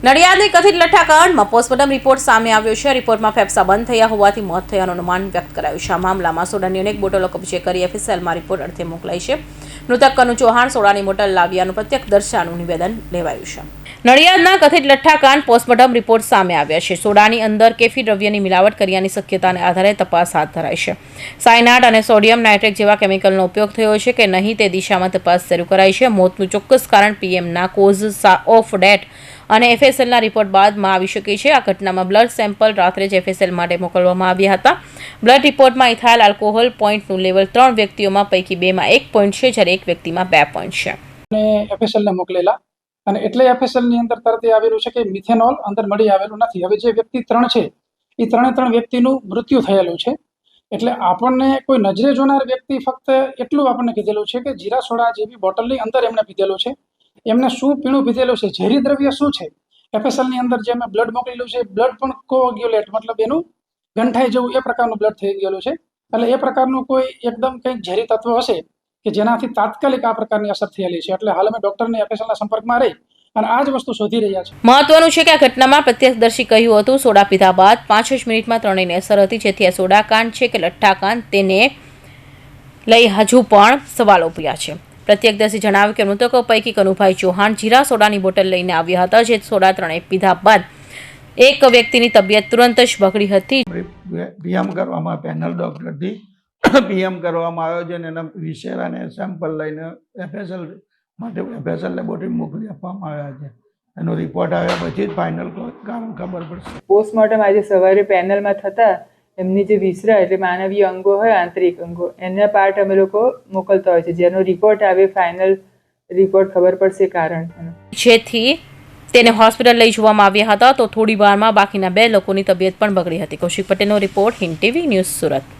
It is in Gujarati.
નડિયાદની કથિત લઠ્ઠાકાંડમાં પોસ્ટમોર્ટમ રિપોર્ટ સામે આવ્યો છે। રિપોર્ટમાં ફેફસા બંધ થયા હોવાથી મોત થયાનું અનુમાન વ્યક્ત કરાયું છે। આ મામલામાં સોડાની અનેક બોટલો કબજે કરી એફએસએલમાં રિપોર્ટ અર્થે મોકલાઈ છે। મૃતક કનુ ચૌહાણ સોડાની બોટલ લાવ્યાનું પ્રત્યક્ષદર્શીનું નિવેદન લેવાયું છે। નડિયાદના કથિત લઠ્ઠાકાંડ પોસ્ટમોર્ટમ રિપોર્ટ સામે આવ્યા છે। સોડાની અંદર કેફી દ્રવ્યની મિલાવટ કર્યાની શક્યતાને આધારે તપાસ હાથ ધરાઈ છે। સાયનાઇડ અને સોડિયમ નાઇટ્રેટ જેવા કેમિકલનો ઉપયોગ થયો છે કે નહીં તે દિશામાં તપાસ શરૂ કરાઈ છે। મોતનું ચોક્કસ કારણ પીએમના કોઝ ઓફ ડેથ અને એફએસએલના રિપોર્ટ બાદમાં આવી શકે છે। આ ઘટનામાં બ્લડ સેમ્પલ રાત્રે જ એફએસએલ માટે મોકલવામાં આવ્યા હતા। બ્લડ રિપોર્ટમાં ઇથાઇલ આલ્કોહોલ પોઈન્ટનું લેવલ 3 વ્યક્તિઓમાં પૈકી 2માં 1 પોઈન્ટ છે, જ્યારે 1 વ્યક્તિમાં 2 પોઈન્ટ છે। અને એફએસએલને મોકલેલા અને એટલે એફએસએલની અંદર તરત આવેલું છે કે મિથેનોલ અંદર મળી આવેલું નથી। હવે જે વ્યક્તિ 3 છે એ 3 વ્યક્તિનું મૃત્યુ થયેલું છે। એટલે આપણને કોઈ નજરે જોનાર વ્યક્તિ ફક્ત એટલું આપણને કીધેલું છે કે જીરા સોડા જેવી બોટલની અંદર એમણે પીધેલું છે। એમને શું પીણું પીધેલું છે, ઝેરી દ્રવ્ય શું છે, એફએસએલની અંદર જે અમે બ્લડ મોકલેલું છે બ્લડ પણ કોગ્યુલેટ મતલબ એનું ગંઠાઈ જેવું એ પ્રકારનું બ્લડ થઈ ગયેલું છે। એટલે એ પ્રકારનું કોઈ એકદમ કંઈક ઝેરી તત્વ હશે કે જેનાથી તાત્કાલિક આ પ્રકારની અસર થયેલી છે। એટલે હાલ અમે ડોક્ટરને એફએસએલના સંપર્કમાં રહી અને આ જ વસ્તુ શોધી રહ્યા છે। મહત્વનું છે કે આ ઘટનામાં પ્રત્યક્ષદર્શી કહ્યું હતું સોડા પીધા બાદ 5 જ મિનિટમાં ત્રણેયને અસર હતી, જેથી આ સોડાકાંડ છે કે લઠ્ઠાકાંડ તેને લઈ હજુ પણ સવાલો ઉભર્યા છે। પ્રત્યક્ષદર્શી જણાવ્યું કે મૃતકો પૈકી કનુભાઈ ચૌહાણ જીરા સોડાની બોટલ લઈને આવ્યા હતા, જે સોડા ત્રણેય પીધા બાદ એક વ્યક્તિની તબિયત તુરંત જ બગડી હતી। પીએમ કરવામાં પેનલ ડોક્ટરથી પીએમ કરવામાં આવ્યો છે અને એના વિશેરાને સેમ્પલ લઈને એફએસએલ માટે એફએસએલ લેબોરેટરી મોકલી આપવામાં આવ્યા છે। એનો રિપોર્ટ આવ્યા પછી જ ફાઇનલ કારણ ખબર પડશે। પોસ્ટમોર્ટમ આજે સવારે પેનલમાં થતા એમની જે વિસરા એટલે માનવીય અંગો હોય, આંતરિક અંગો, એના પાર્ટ અમે લોકો મોકલતા હોય છે, જેનો રિપોર્ટ આવે ફાઇનલ રિપોર્ટ ખબર પડશે કારણ, જેથી તેને હોસ્પિટલ લઈ જવામાં આવ્યા હતા। તો થોડી વારમાં બાકીના 2 લોકોની તબિયત પણ બગડી હતી। કૌશિક પટેલનો report, Hind TV news, Surat.